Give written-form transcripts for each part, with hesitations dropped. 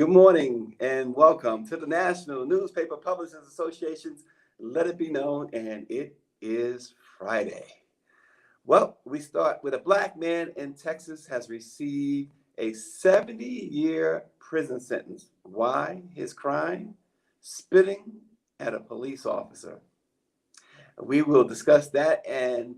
Good morning and welcome to the National Newspaper Publishers Association's Let It Be Known, and it is Friday. Well, we start with a black man in Texas has received a 70-year prison sentence. Why? His crime? Spitting at a police officer. We will discuss that. And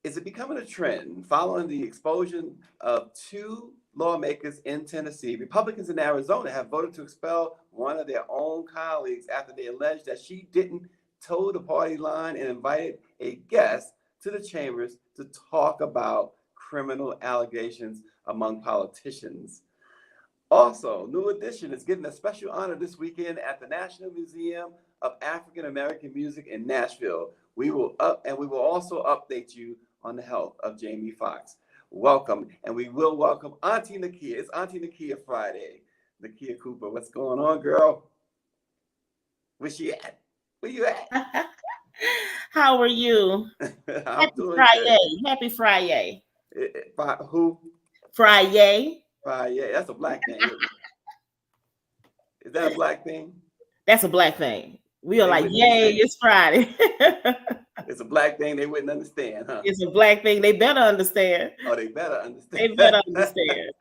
is it becoming a trend following the expulsion of two lawmakers in Tennessee? Republicans in Arizona have voted to expel one of their own colleagues after they alleged that she didn't toe the party line and invited a guest to the chambers to talk about criminal allegations among politicians. Also, New Edition is getting a special honor this weekend at the National Museum of African American Music in Nashville. We will also update you on the health of Jamie Foxx. Welcome, and we will welcome Auntie Nakia. It's Auntie Nakia Friday. Nakia Cooper, what's going on, girl? Where she at? Where you at? How are you? I'm doing Friday. good. Happy Friday. Who? Friday. Friday. That's a black thing. Is that a black thing? That's a black thing. We are like, yay, it's Friday. It's a black thing they wouldn't understand, huh? It's a black thing they better understand. Oh, they better understand. They better understand.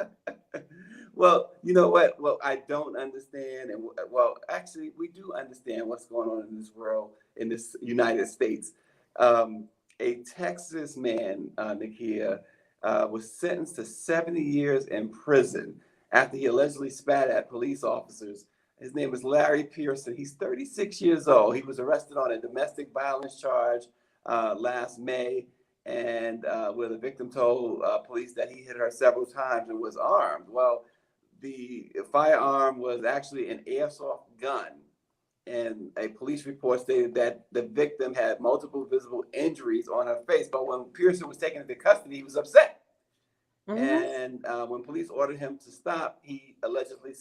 Well, you know what? Well, I don't understand. And well, actually, we do understand what's going on in this world, in this United States. A Texas man, Nakia, was sentenced to 70 years in prison after he allegedly spat at police officers. His name is Larry Pearson. He's 36 years old. He was arrested on a domestic violence charge last May, and where the victim told police that he hit her several times and was armed. Well, the firearm was actually an airsoft gun, and a police report stated that the victim had multiple visible injuries on her face. But when Pearson was taken into custody, he was upset. Mm-hmm. And when police ordered him to stop, he allegedly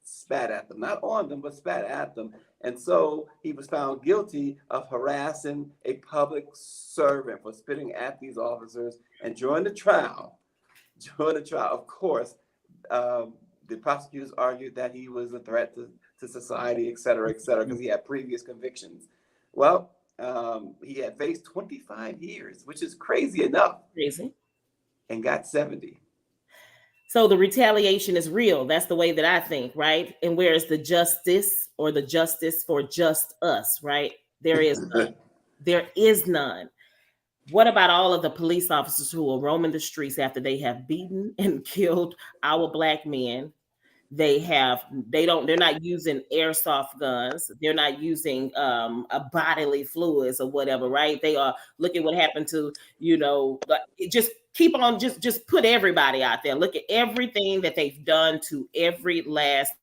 spat at them, not on them, but spat at them. And so he was found guilty of harassing a public servant for spitting at these officers. And during the trial, of course, the prosecutors argued that he was a threat to society, et cetera, because he had previous convictions. Well, he had faced 25 years, which is crazy enough. Crazy. And got 70. So the retaliation is real. That's the way that I think, right? And where is the justice or the justice for just us, right? There is none. There is none. What about all of the police officers who are roaming the streets after they have beaten and killed our black men? They're not using airsoft guns. They're not using a bodily fluids or whatever, right? They are, look at what happened to, just keep on, just put everybody out there. Look at everything that they've done to every last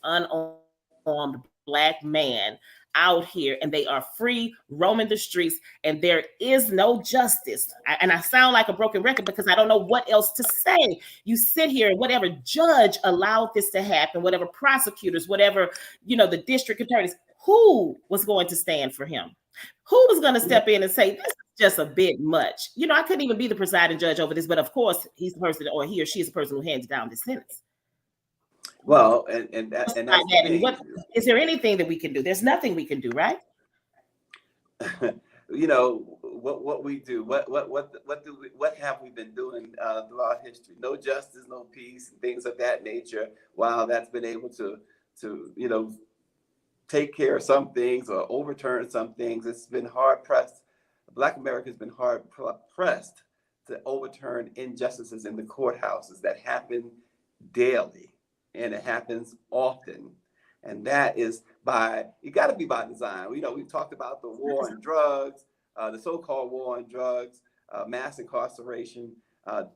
unarmed black man out here, and they are free roaming the streets, and there is no justice. And I sound like a broken record because I don't know what else to say. You sit here, whatever judge allowed this to happen, whatever prosecutors, whatever, the district attorneys, who was going to stand for him? Who was going to step in and say, this is just a bit much? I couldn't even be the presiding judge over this, but of course, he's the person, or he or she is the person who hands down this sentence. Well, and that's the what is there anything that we can do? There's nothing we can do, right? What we do, what have we been doing throughout history? No justice, no peace, things of that nature. While that's been able to take care of some things or overturn some things, it's been hard pressed. Black America has been hard pressed to overturn injustices in the courthouses that happen daily. And it happens often. And that is it got to be by design. We've talked about the war on drugs, the so-called war on drugs, mass incarceration,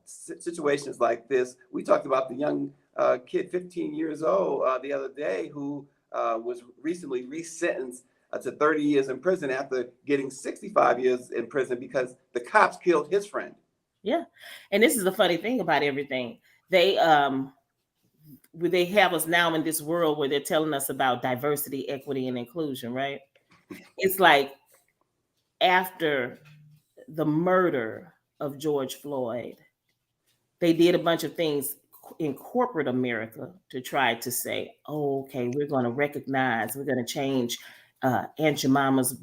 situations like this. We talked about the young kid, 15 years old, the other day, who was recently resentenced to 30 years in prison after getting 65 years in prison because the cops killed his friend. Yeah. And this is the funny thing about everything. They have us now in this world where they're telling us about diversity, equity, and inclusion, right? It's like after the murder of George Floyd, they did a bunch of things in corporate America to try to say, oh, okay, we're going to recognize, we're going to change Aunt Jemima's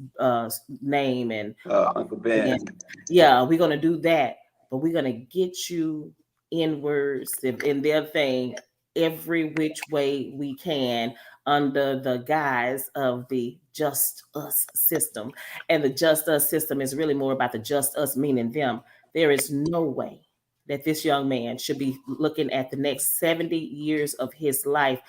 name and Uncle Ben. yeah, we're going to do that, but we're going to get you in words in their thing every which way we can under the guise of the just us system. And the just us system is really more about the just us, meaning them. There is no way that this young man should be looking at the next 70 years of his life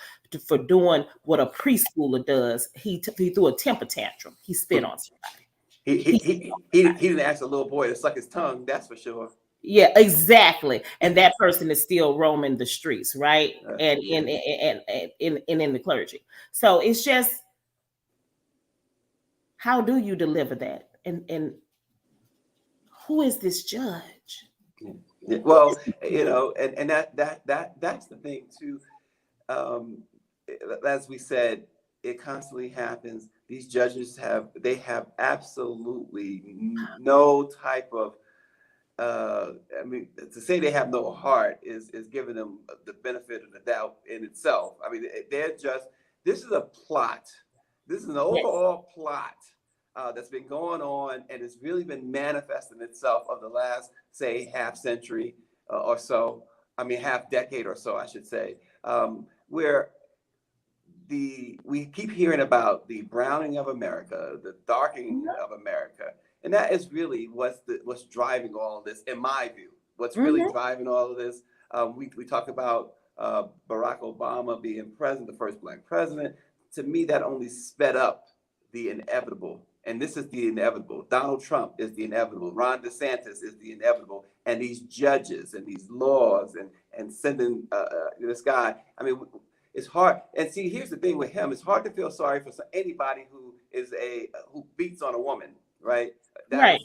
for doing what a preschooler does. He threw a temper tantrum. He spit on somebody. He didn't ask a little boy to suck his tongue, that's for sure. Yeah, exactly. And that person is still roaming the streets, right? And Yeah. in the clergy. So it's just, how do you deliver that? And who is this judge? Yeah. Well, you know, and that's the thing too. As we said, it constantly happens. These judges have absolutely no type of I mean, to say they have no heart is giving them the benefit of the doubt in itself. I mean, they're just, this is a plot. This is an overall plot that's been going on, and it's really been manifesting itself of the last, say, half century or so. I mean, half decade or so, I should say, where we keep hearing about the browning of America, the darkening of America. And that is really what's driving all of this, in my view. What's really driving all of this. We talk about Barack Obama being president, the first Black president. To me, that only sped up the inevitable. And this is the inevitable. Donald Trump is the inevitable. Ron DeSantis is the inevitable. And these judges and these laws and sending this guy. I mean, it's hard. And see, here's the thing with him. It's hard to feel sorry for anybody who beats on a woman, right? That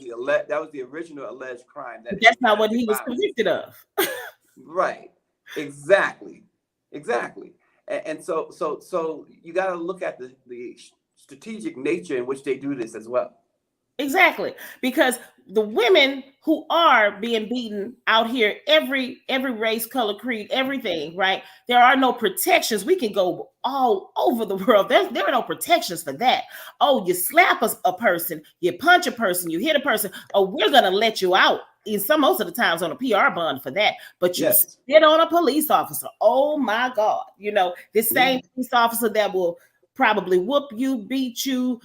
was the original alleged crime. But that's not what he was convicted of. Right. Exactly. And so you got to look at the strategic nature in which they do this as well. Exactly, because the women who are being beaten out here, every race, color, creed, everything, right? There are no protections. We can go all over the world. There are no protections for that. Oh, you slap a person, you punch a person, you hit a person. Oh, we're gonna let you out. Most of the times on a PR bond for that, but you spit on a police officer. Oh my God! You know, this same police officer that will probably whoop you, beat you,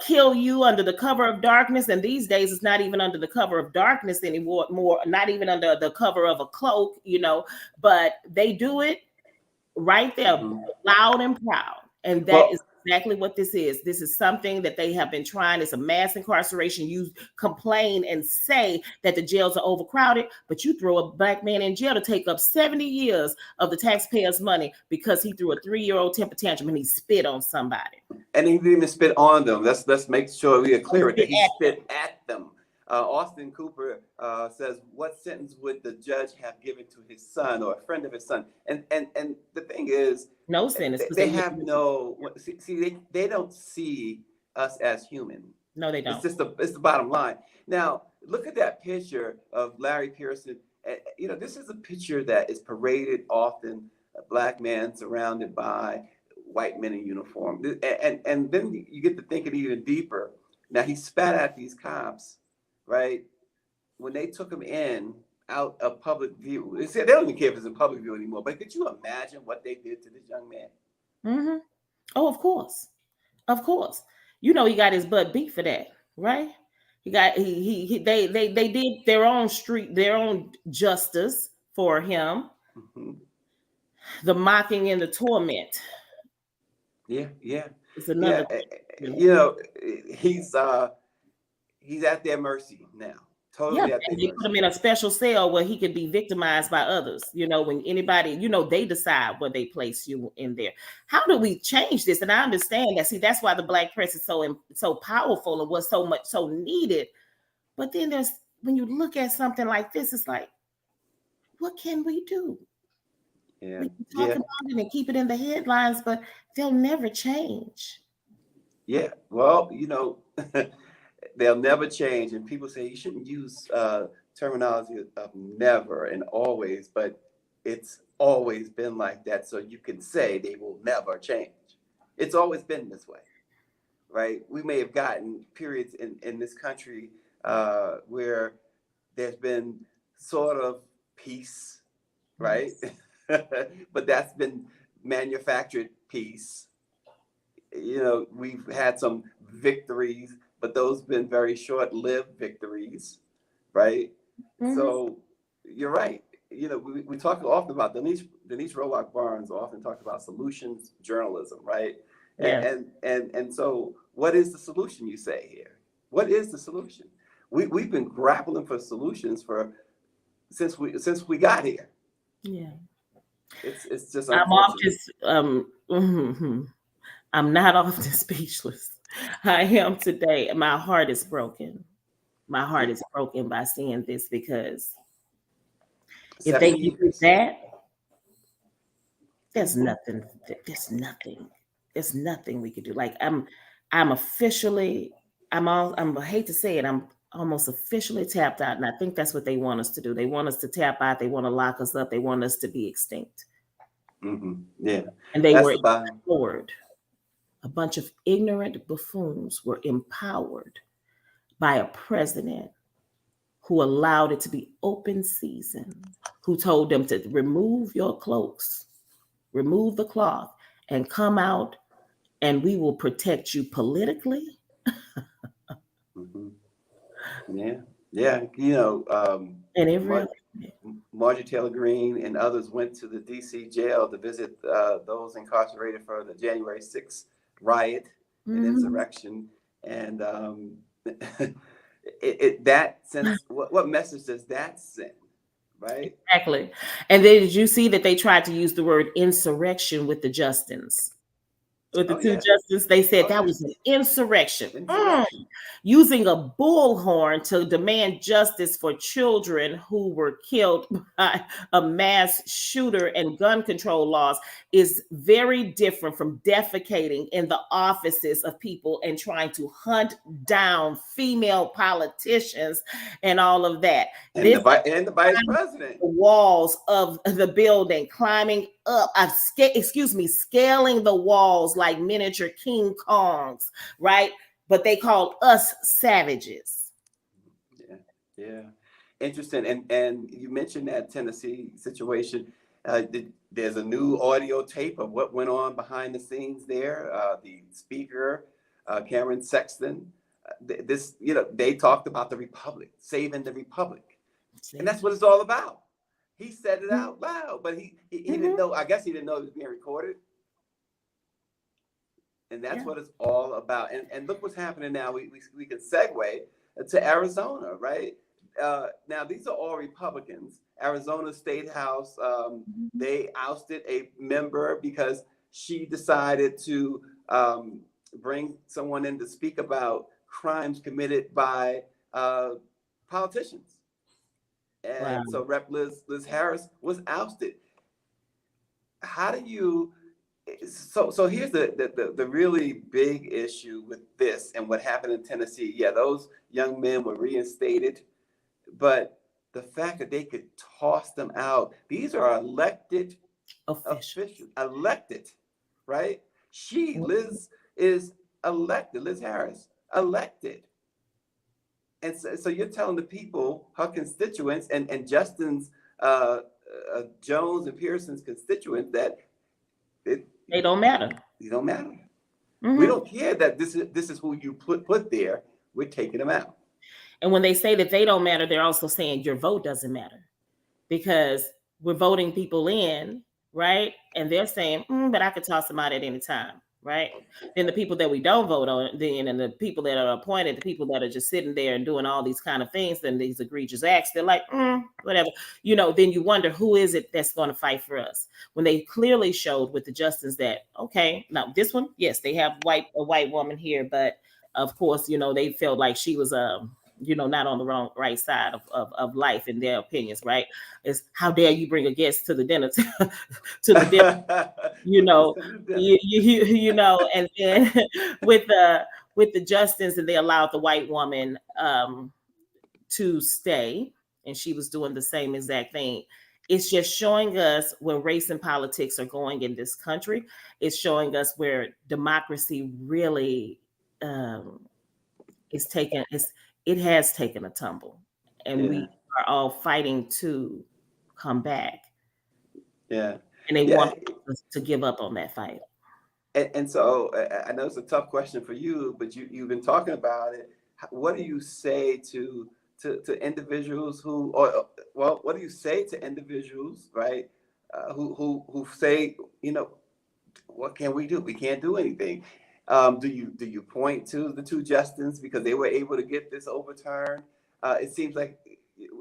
kill you under the cover of darkness. And these days, it's not even under the cover of darkness anymore, not even under the cover of a cloak, you know, but they do it right there, loud and proud. And that is exactly what this is. This is something that they have been trying. It's a mass incarceration. You complain and say that the jails are overcrowded, but you throw a Black man in jail to take up 70 years of the taxpayers' money because he threw a 3-year-old temper tantrum and he spit on somebody. And he didn't even spit on them. Let's make sure we are clear that he spit at them. Austin Cooper says, what sentence would the judge have given to his son or a friend of his son? And the thing is, no sentence. They have no, see, they don't see us as human. No, they don't. It's the bottom line. Now, look at that picture of Larry Pearson. You know, this is a picture that is paraded often, a Black man surrounded by white men in uniform. And then you get to thinking even deeper. Now, he spat at these cops, right? When they took him out of public view. They said they don't even care if it's in public view anymore. But could you imagine what they did to this young man? Mm-hmm. Oh, of course. You know, he got his butt beat for that, right? They did their own justice for him. Mm-hmm. The mocking and the torment. Yeah. It's another. You know, he's at their mercy now. Totally. Yeah, and they put him in a special cell where he could be victimized by others. You know, when anybody, you know, they decide where they place you in there. How do we change this? And I understand that. See, that's why the Black press is so powerful and was so needed. But then when you look at something like this, it's like, what can we do? Yeah. We can talk about it and keep it in the headlines, but they'll never change. Yeah. Well, you know. They'll never change, and people say you shouldn't use terminology of never and always, but it's always been like that, so you can say they will never change. It's always been this way, right? We may have gotten periods in this country where there's been sort of peace, right? But that's been manufactured peace. You know, we've had some victories, but those been very short-lived victories, right? Mm-hmm. So you're right. You know, we talk often about Denise Roark Barnes often talked about solutions journalism, right? Yeah. And so what is the solution, you say here? What is the solution? We've been grappling for solutions since we got here. Yeah. It's just I'm unfortunate. often I'm not often speechless. I am today. My heart is broken. My heart is broken by seeing this, because if they 70 do years. that, there's nothing. There's nothing. There's nothing we could do. Like I'm officially. I hate to say it. I'm almost officially tapped out, and I think that's what they want us to do. They want us to tap out. They want to lock us up. They want us to be extinct. Mm-hmm. Yeah, And they that's were the bottom. empowered. A bunch of ignorant buffoons were empowered by a president who allowed it to be open season, who told them to remove your cloaks, remove the cloth, and come out, and we will protect you politically. Mm-hmm. Yeah, yeah. You know, And it Mar- really, Marjorie Taylor Greene and others went to the D.C. jail to visit those incarcerated for the January 6th riot and insurrection. And that sense, what message does that send, right? exactly. And then did you see that they tried to use the word insurrection with the Justins? With the Oh two yeah, justices, they said oh that yeah, was an insurrection. insurrection. Using a bullhorn to demand justice for children who were killed by a mass shooter and gun control laws is very different from defecating in the offices of people and trying to hunt down female politicians and all of that. And This the vice president. the walls of the building, climbing up, scaling the walls like miniature King Kongs, right? But they called us savages. Yeah, yeah. Interesting. And you mentioned that Tennessee situation. There's a new audio tape of what went on behind the scenes there. The speaker, Cameron Sexton, this, you know, they talked about the Republic, saving the Republic. And that's what it's all about. He said it out loud, but he didn't know. I guess he didn't know it was being recorded. And that's what it's all about. And look what's happening now. We can segue to Arizona, right? Now, these are all Republicans. Arizona State House, they ousted a member because she decided to bring someone in to speak about crimes committed by politicians. And so Rep. Liz Harris was ousted. How do you... So here's the really big issue with this and what happened in Tennessee. Yeah, those young men were reinstated, but the fact that they could toss them out. These are elected officials, elected, right? Liz is elected. Liz Harris, elected. And so you're telling the people, her constituents, and Justin's Jones and Pearson's constituents that they don't matter. You don't matter. We don't care that this is who you put there. We're taking them out. And when they say that they don't matter, they're also saying your vote doesn't matter, because we're voting people in, right? And they're saying, but I could toss them out at any time, right? Then the people that we don't vote on, then, and the people that are appointed, the people that are just sitting there and doing all these kind of things, then these egregious acts, they're like, whatever. You know, then you wonder, who is it that's going to fight for us? When they clearly showed with the Justins that, okay, now this one, yes, they have a white woman here, but of course, you know, they felt like she was not on the right side of life in their opinions, right? It's how dare you bring a guest to the dinner, to the dinner, you know, you know, and then with the Justins, and they allowed the white woman to stay, and she was doing the same exact thing. It's just showing us where race and politics are going in this country. It's showing us where democracy really is taking. It has taken a tumble, and Yeah. we are all fighting to come back. Yeah. And they Yeah. want us to give up on that fight. And so I know it's a tough question for you, but you've been talking about it. What do you say to individuals who, or well, what do you say to individuals, right? Who say, what can we do? We can't do anything. Do you point to the two Justins because they were able to get this overturned? It seems like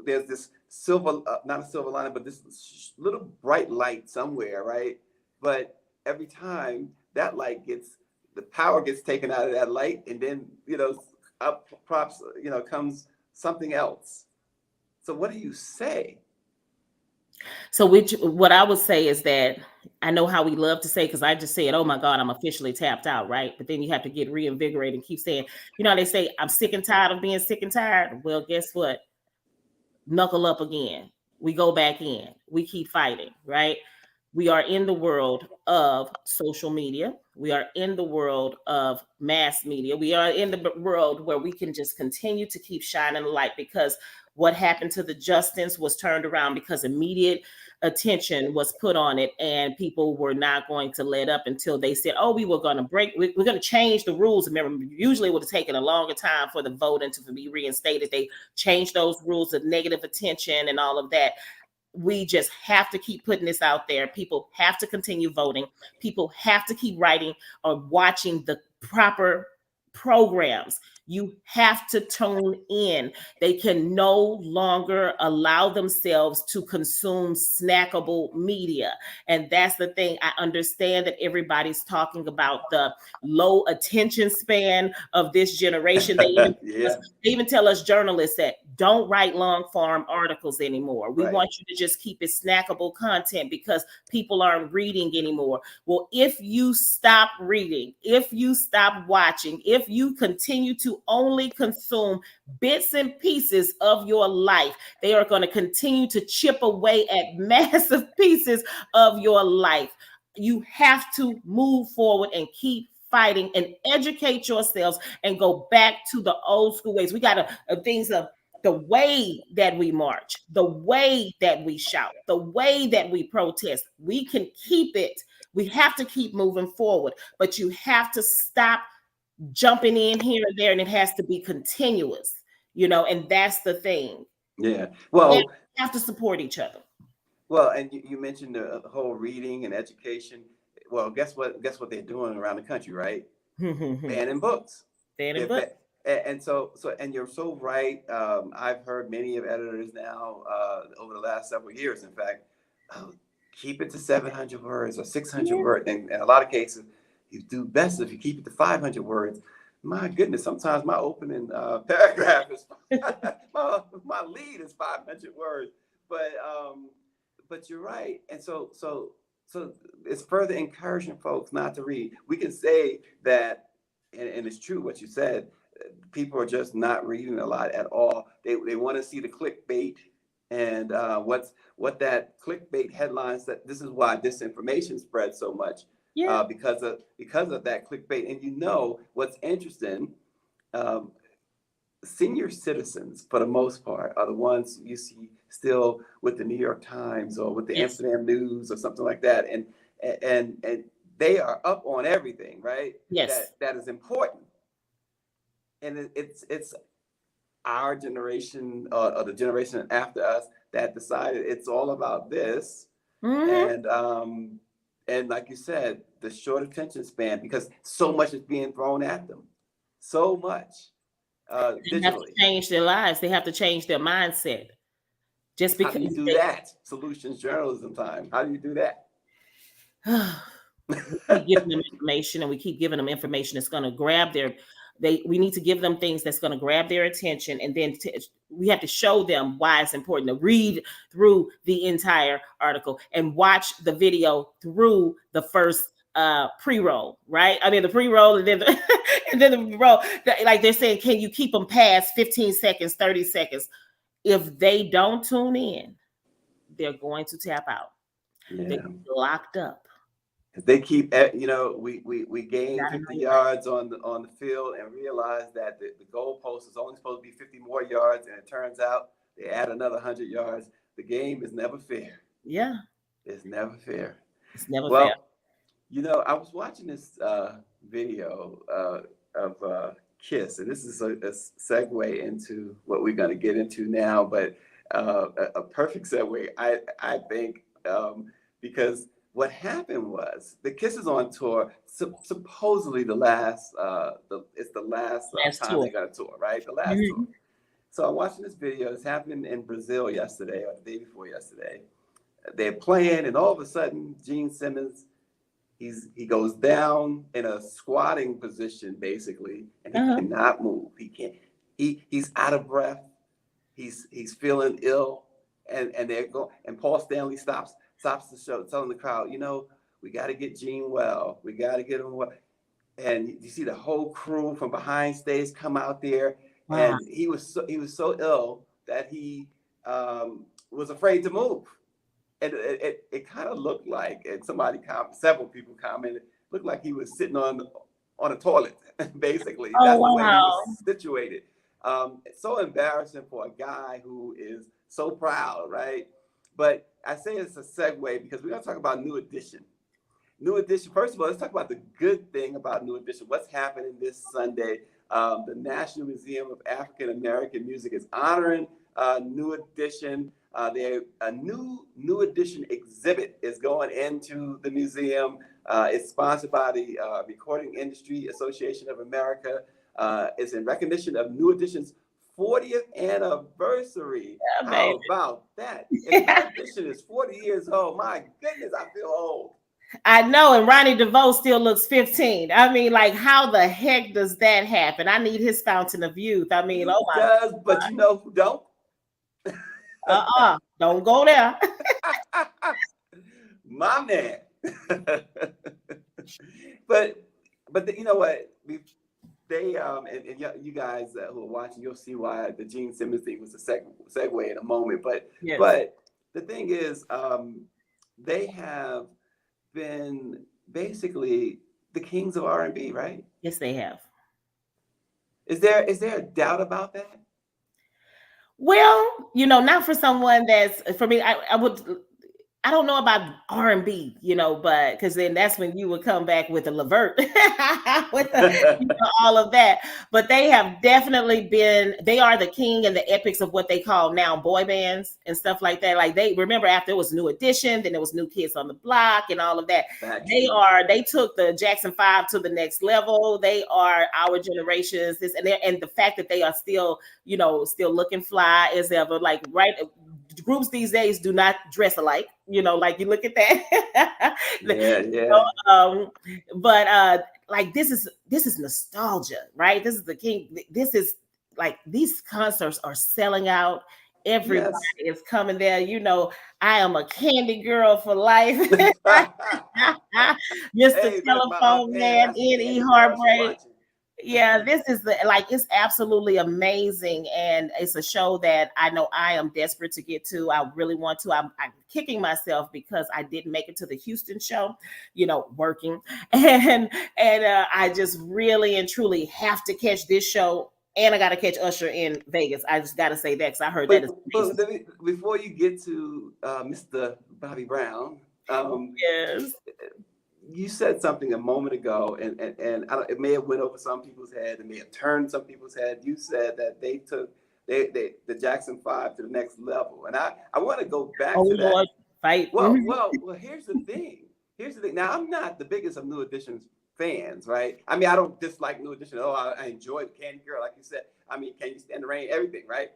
there's this silver, not a silver lining, but this little bright light somewhere, right? But every time that light gets, the power gets taken out of that light, and then up props, comes something else. So what do you say? So what I would say is that I know how we love to say, because I just said, oh my God, I'm officially tapped out, right? But then you have to get reinvigorated and keep saying, they say, I'm sick and tired of being sick and tired. Well, guess what? Knuckle up again. We go back in. We keep fighting, right? We are in the world of social media. We are in the world of mass media. We are in the world where we can just continue to keep shining the light, because what happened to the Justins was turned around because immediate attention was put on it, and people were not going to let up until they said, oh, we're going to change the rules. Remember, usually it would have taken a longer time for the voting to be reinstated. They changed those rules of negative attention and all of that. We just have to keep putting this out there. People have to continue voting. People have to keep writing or watching the proper programs. You have to tune in. They can no longer allow themselves to consume snackable media. And that's the thing. I understand that everybody's talking about the low attention span of this generation. Yeah. They even tell us journalists that don't write long form articles anymore. We Right. want you to just keep it snackable content because people aren't reading anymore. Well, if you stop reading, if you stop watching, if you continue to only consume bits and pieces of your life, they are going to continue to chip away at massive pieces of your life. You have to move forward and keep fighting and educate yourselves and go back to the old school ways. We got things of the way that we march, the way that we shout, the way that we protest. We can keep it. We have to keep moving forward, but you have to stop jumping in here and there, and it has to be continuous, and that's the thing. Yeah. And Well, we have to support each other. Well, and you mentioned the whole reading and education. Well, guess what? Guess what they're doing around the country, right? Banning books. Banning They're books. and and you're so right. I've heard many of editors now over the last several years, in fact, keep it to 700 words or 600 words. And in a lot of cases, you do best if you keep it to 500 words. My goodness, sometimes my opening paragraph is my lead is 500 words, but you're right, and so it's further encouraging folks not to read. We can say that, and it's true what you said. People are just not reading a lot at all. They want to see the clickbait, and what that clickbait headlines. That this is why disinformation spreads so much. Yeah. Because of that clickbait. And what's interesting. Senior citizens, for the most part, are the ones you see still with the New York Times or with the Yes. Amsterdam News or something like that, and they are up on everything, right? Yes. That is important, and it's our generation or the generation after us that decided it's all about this, and like you said, the short attention span, because so much is being thrown at them, so much. They have to change their lives. They have to change their mindset. Just because. How do you do that? Solutions journalism time. How do you do that? We keep giving them information, and we keep giving them information that's going to grab we need to give them things that's going to grab their attention, and then we have to show them why it's important to read through the entire article and watch the video through the first pre-roll, right? I mean, the pre-roll and then and then the roll. Like they're saying, can you keep them past 15 seconds, 30 seconds? If they don't tune in, they're going to tap out. They're Yeah. locked up. They keep, we gain Gotta know 50 your right. yards on the field and realize that the goalpost is only supposed to be 50 more yards, and it turns out they add another 100 yards. The game is never fair. Yeah, It's never fair. it's never fair. Well, I was watching this video of Kiss, and this is a segue into what we're going to get into now, but a perfect segue, I think, because what happened was the Kiss is on tour. Supposedly it's the last Last time tour. they're going to tour, right? The last tour. Mhm. So I'm watching this video. It's happening in Brazil yesterday or the day before yesterday. They're playing, and all of a sudden, Gene Simmons, he goes down in a squatting position basically, and he cannot move. He can't. He's out of breath. He's feeling ill, and they're going. And Paul Stanley stops the show, telling the crowd, we got to get Gene well. We got to get him well. And you see the whole crew from behind stage come out there, Wow. and he was so ill that he was afraid to move. And it kind of looked like, and several people commented, looked like he was sitting on a toilet, basically. Oh, That's the way he wow. was situated. It's so embarrassing for a guy who is so proud, right? But I say it's a segue because we're going to talk about New Edition. New Edition, first of all, let's talk about the good thing about New Edition. What's happening this Sunday? The National Museum of African American Music is honoring New Edition. A new edition exhibit is going into the museum. It's sponsored by the Recording Industry Association of America. It's in recognition of New Edition's 40th anniversary. Yeah, How about that? And New Edition is 40 years old. My goodness, I feel old. I know, and Ronnie DeVoe still looks 15. I mean, like, how the heck does that happen? I need his fountain of youth. I mean, He oh my does, God. but you know who don't? Don't go there. My man. but you know what? They and you guys who are watching, you'll see why the Gene Simmons thing was a segue in a moment. But Yes. But the thing is, they have been basically the kings of R&B, right? Yes, they have. Is there a doubt about that? Well, not for someone for me, I don't know about R&B, but because then that's when you would come back with a Levert, with all of that. But they have definitely they are the king and the epics of what they call now boy bands and stuff like that. Like, they remember after it was New Edition, then there was New Kids on the Block and all of that. They took the Jackson 5 to the next level. They are our generation's and the fact that they are still, still looking fly as ever. Like, right. Groups these days do not dress alike, like, you look at that. Yeah. But like, this is nostalgia, right? This is the king. This is like, these concerts are selling out. Everybody is coming there. I am a candy girl for life. Mr. Telephone Man, N.E. Heartbreak. Yeah, this is it's absolutely amazing, and it's a show that I know I am desperate to get to. I really want to. I'm kicking myself because I didn't make it to the Houston show, working, and I just really and truly have to catch this show, and I got to catch Usher in Vegas. I just got to say that because I heard that is amazing. But before you get to Mr. Bobby Brown, yes. You said something a moment ago, and it may have went over some people's head, it may have turned some people's head. You said that they took the Jackson 5 to the next level, and I want to go back to that. Lord, fight. Well, here's the thing. Now, I'm not the biggest of New Edition's fans, right? I mean, I don't dislike New Edition. I enjoy Candy Girl, like you said. I mean, Can You Stand the Rain? Everything, right?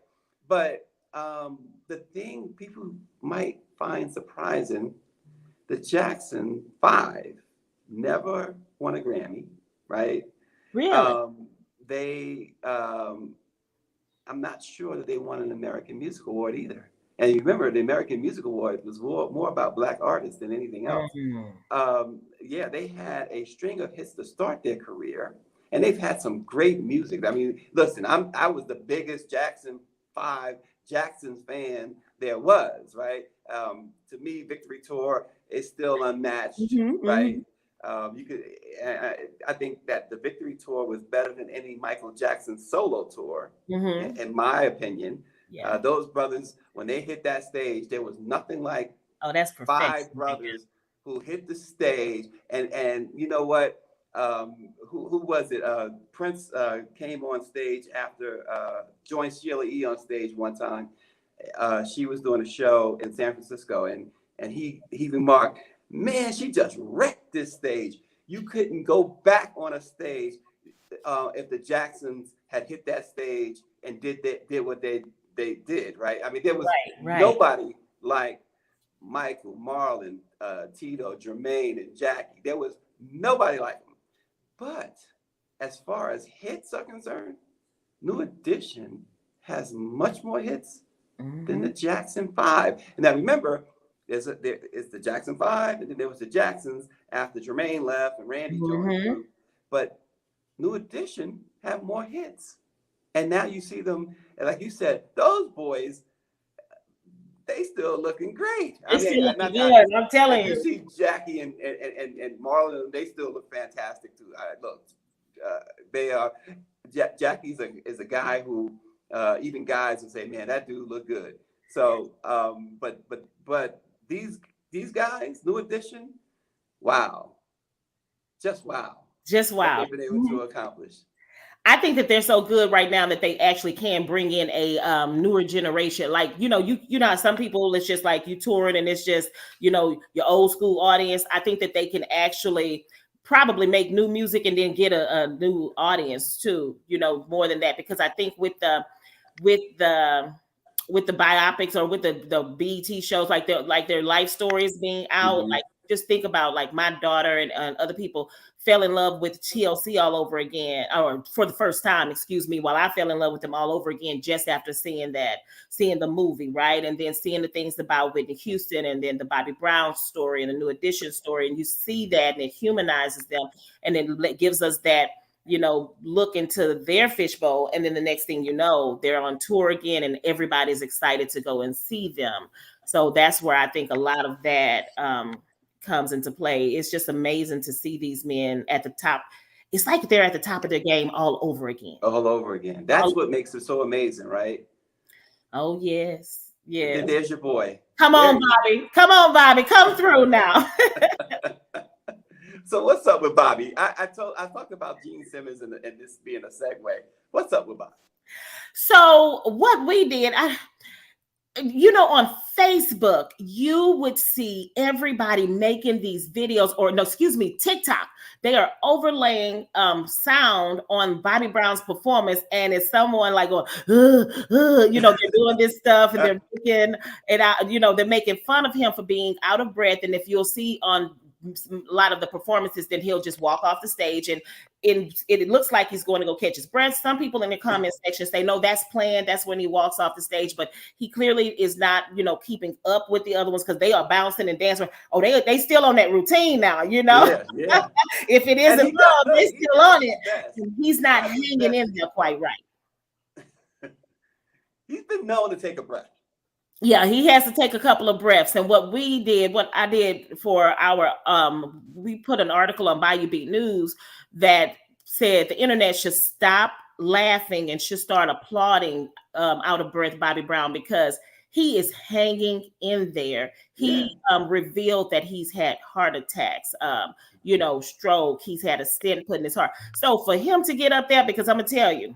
But the thing people might find surprising, the Jackson 5 never won a Grammy, right? Really? I'm not sure that they won an American Music Award either. And you remember, the American Music Award was more about Black artists than anything else. They had a string of hits to start their career, and they've had some great music. I mean, listen, I was the biggest Jackson 5 Jacksons fan there was, right? To me, Victory Tour is still unmatched, right? You could, I think that the Victory Tour was better than any Michael Jackson solo tour, in my opinion. Yeah. Those brothers, when they hit that stage, there was nothing like that's 5 brothers who hit the stage. And you know what? Who was it? Prince came on stage after joined Sheila E. on stage one time. She was doing a show in San Francisco, and he remarked, "Man, she just wrecked this stage. You couldn't go back on a stage if the Jacksons had hit that stage and did what they did, right? I mean, there was nobody like Michael, Marlon, Tito, Jermaine, and Jackie. There was nobody like them. But as far as hits are concerned, New Edition has much more hits than the Jackson 5. And now remember, there is the Jackson 5, and then there was the Jacksons after Jermaine left and Randy joined the group. But New Edition have more hits. And now you see them, and like you said, those boys, they still looking great. I'm telling you. You see Jackie and Marlon, they still look fantastic too. They are. Jackie is a guy who even guys will say, "Man, that dude look good." So, but these guys, New Edition, wow, just wow, what they've been able to accomplish. I think that they're so good right now that they actually can bring in a newer generation. Like, you know how some people, it's just like you touring and it's just, your old school audience. I think that they can actually probably make new music and then get a new audience too, more than that. Because I think with the biopics or with the BET shows, like their life stories being out, like just think about like my daughter and other people fell in love with TLC all over again, or for the first time, while I fell in love with them all over again just after seeing the movie, right? And then seeing the things about Whitney Houston and then the Bobby Brown story and the New Edition story. And you see that and it humanizes them and it gives us that, look into their fishbowl. And then the next thing you know, they're on tour again and everybody's excited to go and see them. So that's where I think a lot of that comes into play. It's just amazing to see these men at the top. It's like they're at the top of their game all over again. That's what makes it so amazing, right? Oh, yes. Yes. There's your boy. Come on, Bobby. Come through now. So what's up with Bobby? I talked about Gene Simmons and this being a segue. What's up with Bobby? So what we did, on Facebook, you would see everybody making these videos, TikTok. They are overlaying sound on Bobby Brown's performance, and it's someone like going, they're doing this stuff, and they're making it out. They're making fun of him for being out of breath. And if you'll see on a lot of the performances, then he'll just walk off the stage and it looks like he's going to go catch his breath. Some people in the comment section say, no, that's planned. That's when he walks off the stage. But he clearly is not, keeping up with the other ones because they are bouncing and dancing. Oh, they still on that routine now, Yeah. If it isn't love, they're still on it. He's not hanging in there quite right. He's been known to take a breath. Yeah, he has to take a couple of breaths. And what I did for our, we put an article on Bayou Beat News that said the internet should stop laughing and should start applauding out of breath Bobby Brown because he is hanging in there. He revealed that he's had heart attacks, stroke. He's had a stent put in his heart. So for him to get up there, because I'm going to tell you,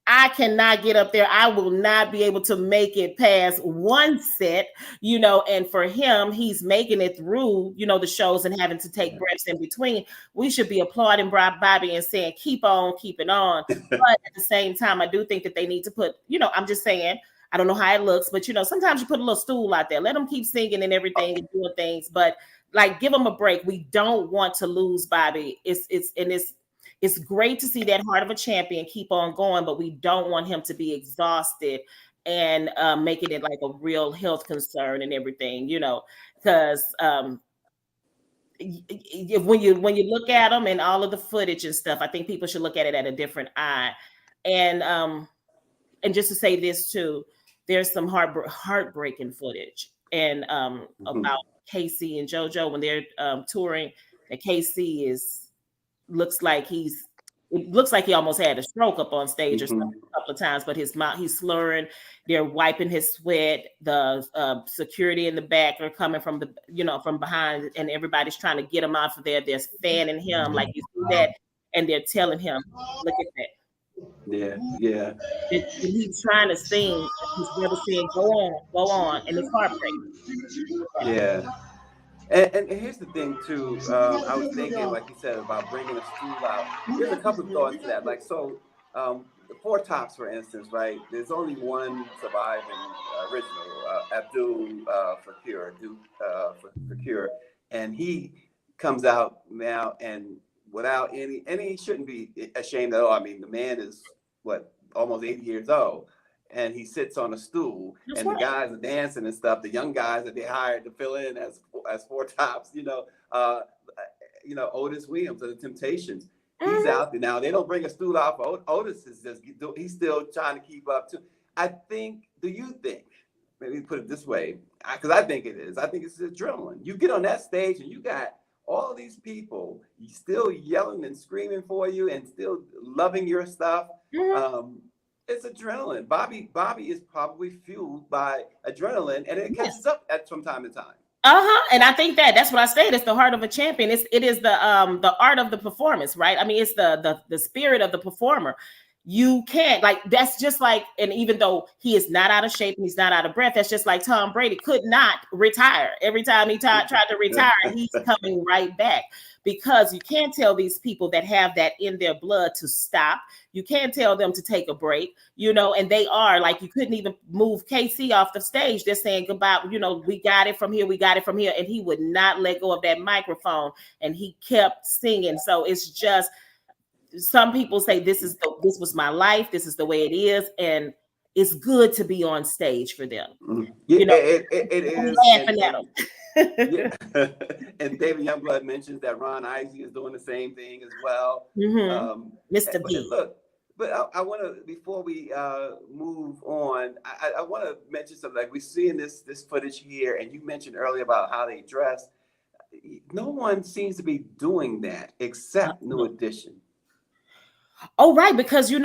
I cannot get up there. I will not be able to make it past one set, and for him, he's making it through, the shows and having to take breaths in between. We should be applauding Bobby and saying, keep on, keeping on. But at the same time, I do think that they need to put, I'm just saying, I don't know how it looks, but, sometimes you put a little stool out there, let them keep singing and everything and doing things, but like, give them a break. We don't want to lose Bobby. It's great to see that heart of a champion keep on going, but we don't want him to be exhausted and making it like a real health concern and everything, because when you look at him and all of the footage and stuff, I think people should look at it at a different eye. And and just to say this too, there's some heartbreaking footage and about Casey and JoJo when they're touring. That Casey looks like it looks like he almost had a stroke up on stage or something a couple of times, but his mouth, he's slurring. They're wiping his sweat. The security in the back are coming from from behind, and everybody's trying to get him off of there. They're fanning him, like you see that, and they're telling him, "Look at that." Yeah. And he's trying to sing. His brother saying, "Go on," and it's heartbreaking. Yeah. And here's the thing too. I was thinking, like you said, about bringing a stool out. There's a couple of thoughts to that. Like the Four Tops, for instance, right? There's only one surviving original, Abdul Fakir, and he comes out now and without any, and he shouldn't be ashamed at all. I mean, the man is almost 80 years old. And he sits on a stool, and the guys are dancing and stuff. The young guys that they hired to fill in as Four Tops, Otis Williams of the Temptations. He's out there now. They don't bring a stool out for Otis. He's still trying to keep up too. Do you think? Maybe put it this way, because I think it is. I think it's adrenaline. You get on that stage and you got all these people still yelling and screaming for you and still loving your stuff. It's adrenaline. Bobby is probably fueled by adrenaline, and it catches up from time to time. And I think that's what I said. It's the heart of a champion. It is the art of the performance, right? I mean, it's the spirit of the performer. You can't, that's just like, and even though he is not out of shape and he's not out of breath, that's just like Tom Brady could not retire. Every time he tried to retire, he's coming right back, because you can't tell these people that have that in their blood to stop. You can't tell them to take a break, and they are, like, you couldn't even move KC off the stage. They're saying goodbye, we got it from here, and he would not let go of that microphone, and he kept singing. So it's just, some people say this was my life, this is the way it is, and it's good to be on stage for them. It is. Laughing at them. And David Youngblood mentions that Ron Isley is doing the same thing as well. Mr. B. Look, but I want to, before we move on, I want to mention something. Like, we're seeing this footage here, and you mentioned earlier about how they dress. No one seems to be doing that except New Edition. Oh, right, because P.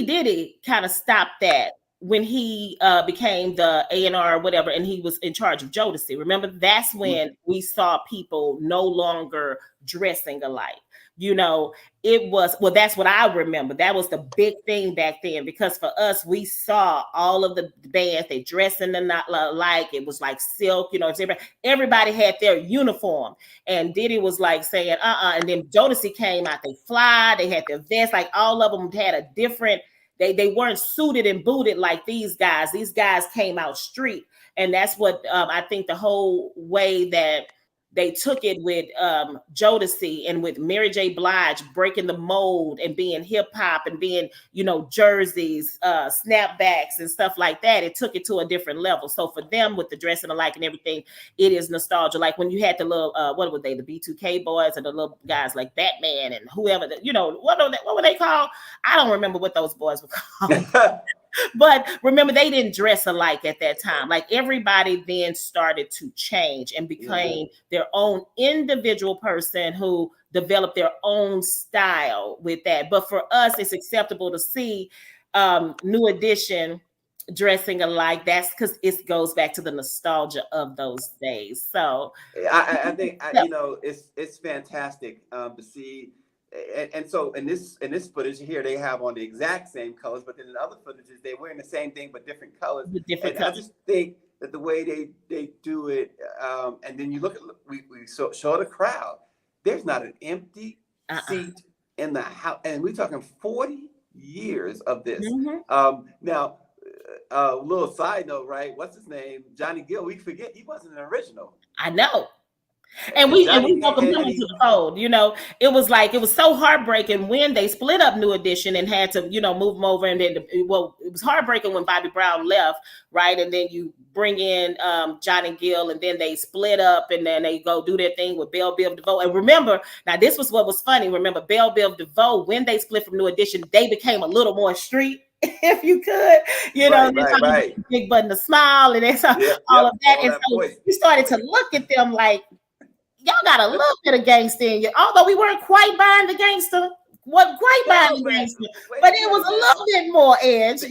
Diddy kind of stopped that when he became the A&R or whatever, and he was in charge of Jodeci. Remember, that's when we saw people no longer dressing alike. It was, that's what I remember. That was the big thing back then, because for us, we saw all of the bands, they dressing and not alike. It was like silk, everybody had their uniform, and Diddy was like saying, and then Jodeci came out, they fly, they had their vests, like all of them had a different, they weren't suited and booted like these guys. These guys came out street, and that's what I think the whole way that they took it with Jodeci and with Mary J. Blige breaking the mold and being hip hop and being, jerseys, snapbacks and stuff like that. It took it to a different level. So for them, with the dressing alike and everything, it is nostalgia. Like when you had the little, what were they, the B2K boys, and the little guys like Batman and whoever, what were they called? I don't remember what those boys were called. But remember, they didn't dress alike at that time. Like, everybody then started to change and became their own individual person who developed their own style with that. But for us, it's acceptable to see New Edition dressing alike. That's because it goes back to the nostalgia of those days. So I think it's fantastic to see. And so in this footage here, they have on the exact same colors, but then in other footages, they're wearing the same thing but different colors. I just think that the way they do it, and then you look at, we show the crowd. There's not an empty seat in the house, and we're talking 40 years of this. Now, a little side note, right? What's his name? Johnny Gill. We forget he wasn't an original. I know. And we Johnny welcomed him and into he, the fold. It was like it was so heartbreaking when they split up New Edition and had to move him over. And then it was heartbreaking when Bobby Brown left, right? And then you bring in Johnny Gill, and then they split up, and then they go do their thing with Belle Biv DeVoe. And remember, now this was what was funny. Remember, Belle Biv DeVoe, when they split from New Edition, they became a little more street. If you could, they're talking about the Big Button, the Smile, and it's all of that. all And that so voice. you started to look at them like, y'all got a little bit of gangster in you, although we weren't quite buying the gangster, wasn't quite buying the gangster, but it was a little bit more edge.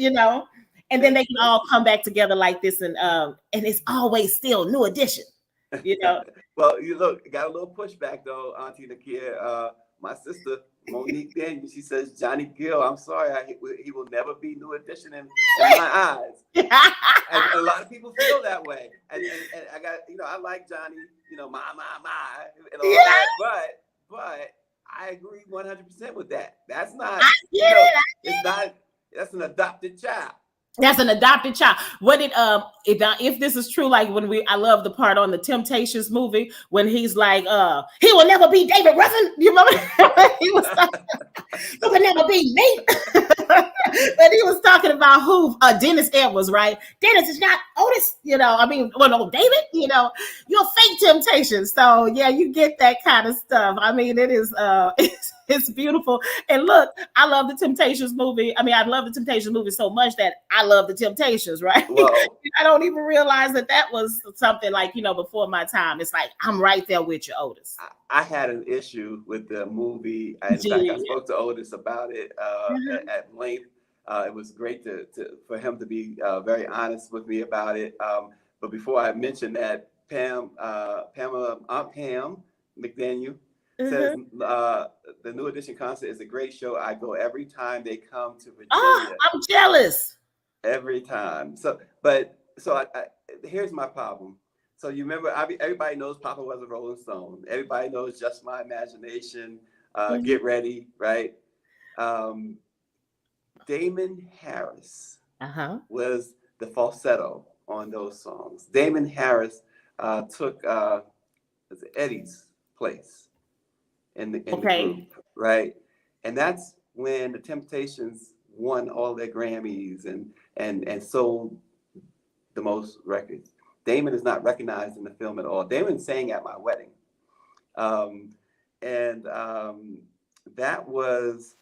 And then they can all come back together like this, and it's always still New Edition. Well, you look, got a little pushback though, Auntie Nakia. My sister Monique Daniel, she says Johnny Gill, I'm sorry, he will never be New Edition in my eyes. And a lot of people feel that way. And I got, I like Johnny, my, and all that, but I agree 100% with that. That's not, it's not, that's an adopted child. That's an adopted child. What did if this is true, like I love the part on the Temptations movie when he's like, he will never be David Ruffin. You remember? He was like, he will never be me. But he was talking about who Dennis Edwards, right? Dennis is not Otis, no, David, you're fake Temptation. So yeah, you get that kind of stuff. I mean, it is it's beautiful. And look, I love the Temptations movie. I mean, I love the Temptations movie so much that I love the Temptations, right? Well, I don't even realize that was something like, before my time. It's like, I'm right there with you, Otis. I had an issue with the movie. In fact, I spoke to Otis about it at length. It was great for him to be very honest with me about it. But before I mention that, Aunt Pam McDaniel says the New Edition concert is a great show. I go every time they come to Virginia. Oh, I'm jealous. Every time. So here's my problem. So you remember, everybody knows Papa was a Rolling Stone. Everybody knows Just My Imagination. Get Ready, right? Damon Harris was the falsetto on those songs. Damon Harris took Eddie's place in the group, right? And that's when the Temptations won all their Grammys and sold the most records. Damon is not recognized in the film at all. Damon sang at my wedding. That was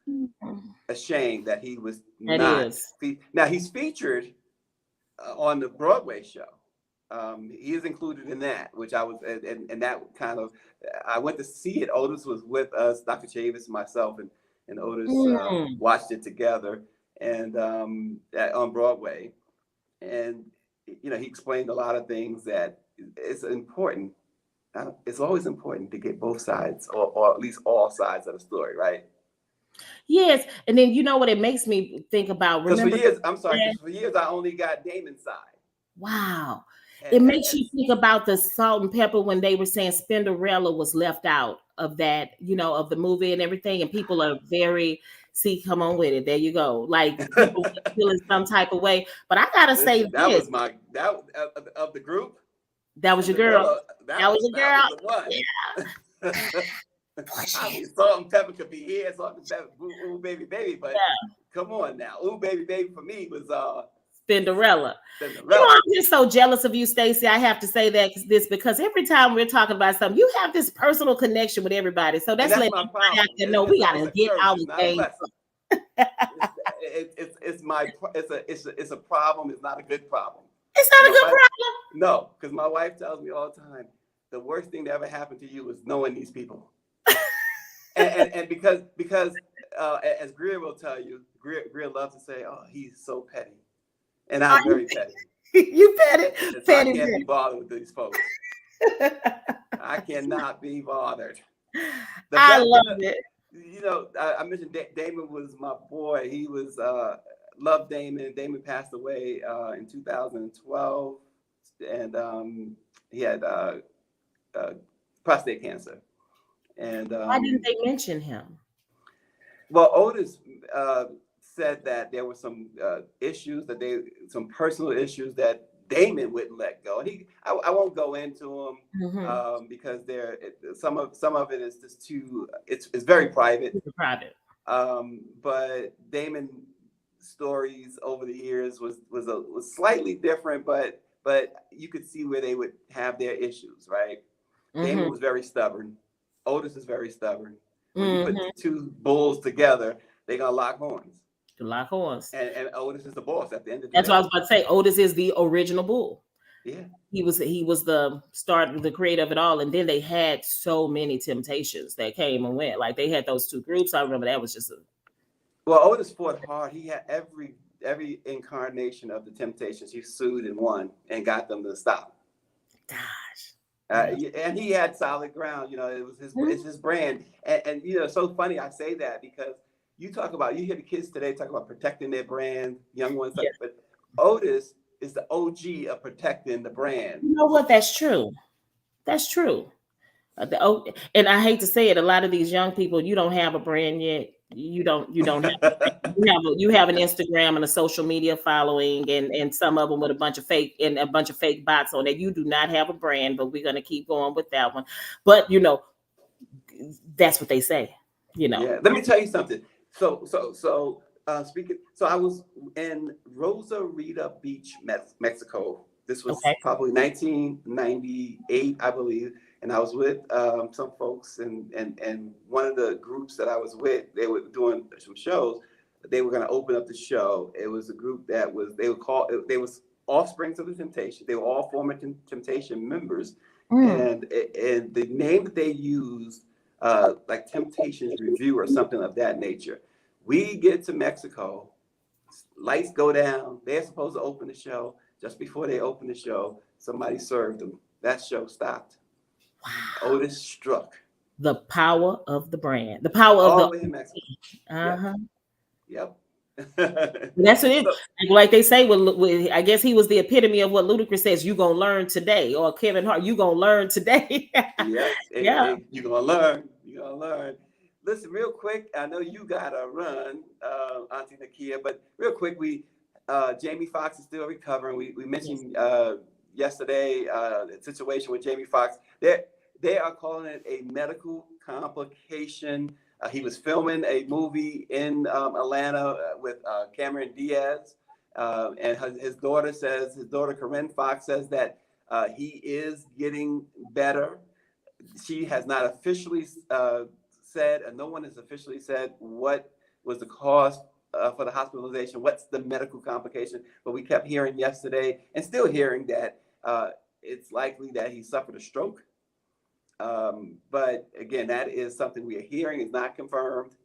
a shame that he was not. Now he's featured on the Broadway show. He is included in that, which I was, and that kind of, I went to see it. Otis was with us, Dr. Chavis, myself, and Otis watched it together and on Broadway. And, he explained a lot of things that it's important. It's always important to get both sides or at least all sides of the story, right? Yes. And then, what it makes me think about, because for years, I only got Damon's side. Wow. It makes you think about the Salt and Pepper when they were saying Spinderella was left out of that, of the movie and everything. And people are very, come on with it. There you go. Like people feel in some type of way. But I gotta say, that was of the group. That was your girl. That was your girl. The one. Salt and Pepper could be here. Salt and Pepper, ooh, baby, baby. But come on now, ooh, baby, baby for me was Spinderella. I'm just so jealous of you, Stacey. I have to say that because every time we're talking about something, you have this personal connection with everybody. So that's letting me have to know we gotta get our game. It's a problem. It's not a good problem. It's not a good problem. No, because my wife tells me all the time, the worst thing that ever happened to you was knowing these people. and because as Greer will tell you, Greer loves to say, "Oh, he's so petty," and I'm very petty. You petty. So I can't be bothered with these folks. I cannot be bothered. I love it. I mentioned Damon was my boy. He was loved Damon. Damon passed away in 2012, and he had prostate cancer. And why didn't they mention him? Well, Otis said that there were some issues some personal issues that Damon wouldn't let go. And I won't go into them because some of it is just too. It's very private. Super private. But Damon stories over the years was slightly different, but you could see where they would have their issues, right? Damon was very stubborn. Otis is very stubborn. When you put the two bulls together, they're gonna lock horns. Lock horns. And Otis is the boss at the end of the day. That's what I was about to say. Otis is the original bull. Yeah. He was the start, the creator of it all. And then they had so many Temptations that came and went. Like they had those two groups. I remember that was just well, Otis fought hard. He had every incarnation of the Temptations. He sued and won and got them to stop. Gosh. And he had solid ground. You know, it was it's his brand. And you know, so funny I say that because you hear the kids today talk about protecting their brand, young ones. Yeah. But Otis is the OG of protecting the brand. You know what? That's true. That's true. And I hate to say it, a lot of these young people, you don't have a brand yet. You don't have you have an Instagram and a social media following, and some of them with a bunch of fake bots on it. You do not have a brand, but we're gonna keep going with that one. But you know, that's what they say. You know. Yeah. Let me tell you something. So speaking. So I was in Rosarita Beach, Mexico. This was probably 1998, I believe. And I was with some folks, and one of the groups that I was with, they were doing some shows. They were going to open up the show. It was a group that they was offsprings of the Temptation. They were all former Temptation members, and the name that they used, like Temptations Review or something of that nature. We get to Mexico, lights go down. They're supposed to open the show. Just before they opened the show, somebody served them. That show stopped. Wow. Otis struck. The power of the brand. The power of the. In Mexico. Yep. That's what it is. Like they say, I guess he was the epitome of what Ludacris says, you gonna learn today. Or Kevin Hart, you gonna learn today. Yeah. You're gonna learn. You're gonna learn. Listen, real quick, I know you gotta run, Auntie Nakia, but real quick, Jamie Foxx is still recovering. We mentioned yesterday the situation with Jamie Foxx. They are calling it a medical complication. He was filming a movie in Atlanta with Cameron Diaz, and his daughter Corinne Foxx says that he is getting better. She has not officially said, and no one has officially said what was the cause for the hospitalization, what's the medical complication, but we kept hearing yesterday and still hearing that it's likely that he suffered a stroke. But again, that is something we are hearing. It's not confirmed.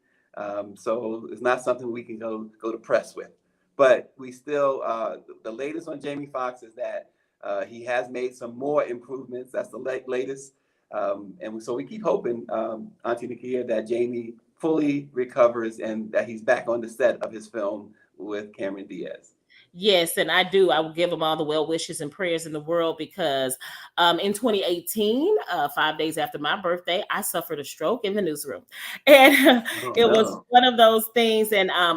So it's not something we can go to press with. But we still, the latest on Jamie Foxx is that he has made some more improvements. That's the latest. And so we keep hoping, Auntie Nakia, that Jamie fully recovers and that he's back on the set of his film with Cameron Diaz. Yes, and I will give him all the well wishes and prayers in the world because in 2018, 5 days after my birthday, I suffered a stroke in the newsroom. And was one of those things. And I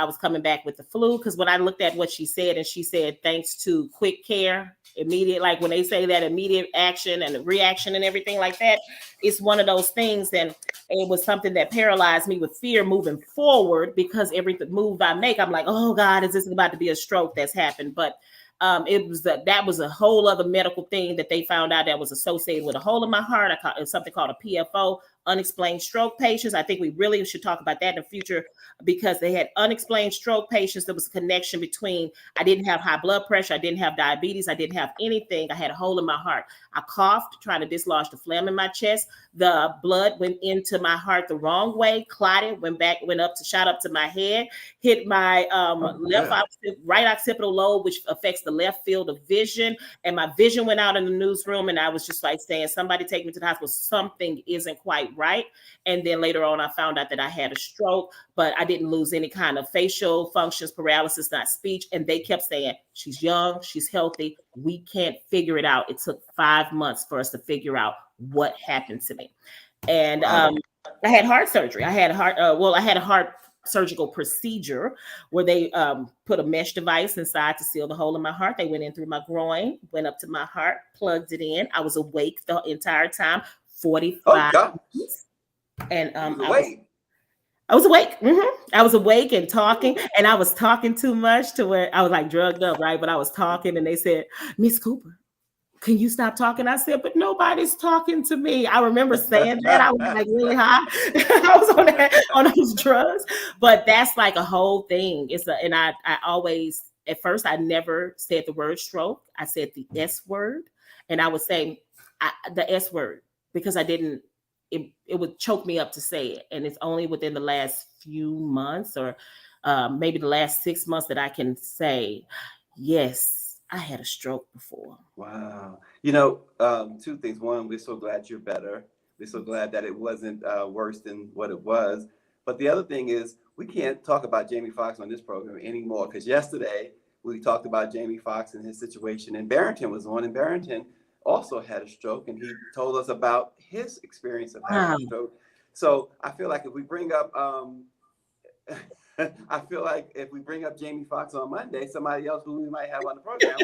was coming back with the flu because when I looked at what she said, and she said, thanks to quick care, immediate, like when they say that immediate action and reaction and everything like that, it's one of those things. And it was something that paralyzed me with fear moving forward because every move I make, I'm like, oh God, is this about to be a stroke that's happened? But that was a whole other medical thing that they found out that was associated with a hole in my heart. Something called a PFO, unexplained stroke patients. I think we really should talk about that in the future because they had unexplained stroke patients. There was a connection between, I didn't have high blood pressure. I didn't have diabetes. I didn't have anything. I had a hole in my heart. I coughed, trying to dislodge the phlegm in my chest. The blood went into my heart the wrong way, clotted, shot up to my head, hit my right occipital lobe, which affects the left field of vision. And my vision went out in the newsroom. And I was just like saying, somebody take me to the hospital. Something isn't quite right. And then later on, I found out that I had a stroke, but I didn't lose any kind of facial functions, paralysis, not speech. And they kept saying, she's young, she's healthy. We can't figure it out. It took 5 months for us to figure out what happened to me. And I had heart surgery. I had a heart surgical procedure where they put a mesh device inside to seal the hole in my heart. They went in through my groin, went up to my heart, plugged it in. I was awake the entire time, 45 gosh, minutes. And you was awake. I was awake. I was awake and talking, and I was talking too much to where I was like drugged up, right? But I was talking, and they said, "Miss Cooper, can you stop talking?" I said, "But nobody's talking to me." I remember saying that. I was like really high. I was on those drugs. But that's like a whole thing. And I always, at first, I never said the word stroke. I said the S word, and I would say the S word because I didn't. It would choke me up to say it. And it's only within the last few months or maybe the last 6 months that I can say, yes, I had a stroke before. Wow. You know, two things. One, we're so glad you're better. We're so glad that it wasn't worse than what it was. But the other thing is, we can't talk about Jamie Foxx on this program anymore because yesterday we talked about Jamie Foxx and his situation, and Barrington was on, and Barrington also had a stroke, and he told us about his experience of having a stroke. So I feel like if we bring up I feel like if we bring up Jamie Foxx on Monday, somebody else who we might have on the program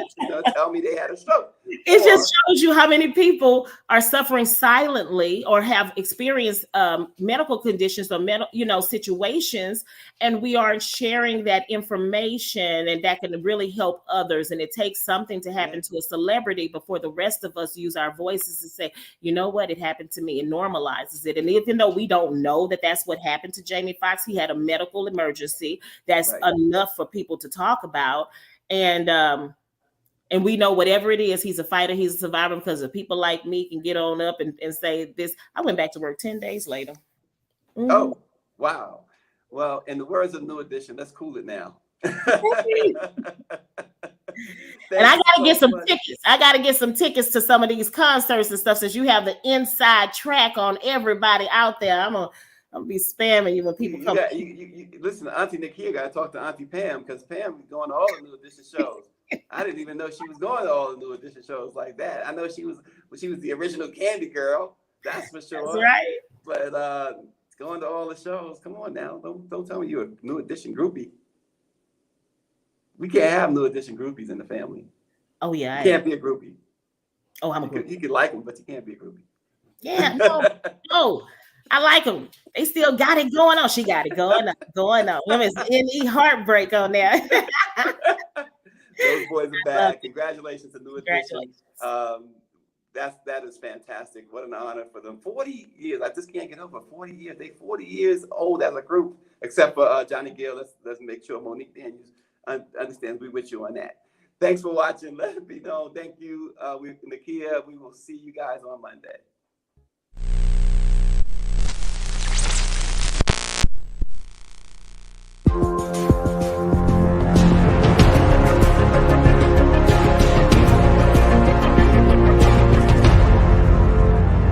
tell me they had a stroke. It just shows you how many people are suffering silently or have experienced medical conditions or situations, and we aren't sharing that information, and that can really help others. And it takes something to happen to a celebrity before the rest of us use our voices to say, you know what, it happened to me. It normalizes it. And even though we don't know that that's what happened to Jamie Foxx, he had a medical emergency. That's enough for people to talk about. And we know whatever it is, he's a fighter, he's a survivor, because if people like me can get on up and say this. I went back to work 10 days later. Oh, wow. Well, in the words of New Edition, let's cool it now. And I gotta get some tickets. I gotta get some tickets to some of these concerts and stuff, since you have the inside track on everybody out there. I'm gonna be spamming you when people come. You listen to Auntie Nikia. Got to talk to Auntie Pam, because Pam is going to all the New Edition shows. I didn't even know she was going to all the New Edition shows like that. I know she was the original Candy Girl. That's for sure. That's right. But going to all the shows. Come on now. Don't tell me you're a New Edition groupie. We can't have New Edition groupies in the family. Oh yeah. You can't be a groupie. Oh, I'm a groupie. You could like them, but you can't be a groupie. Yeah. No. I like them. They still got it going on. She got it going on. Women's NE heartbreak on there. Those boys are back. Congratulations to New Edition. That is fantastic. What an honor for them. 40 years. I just can't get over 40 years. They 40 years old as a group, except for Johnny Gill. Let's make sure Monique Daniels understands we're with you on that. Thanks for watching. Let it be known. Thank you, Nakia. We will see you guys on Monday.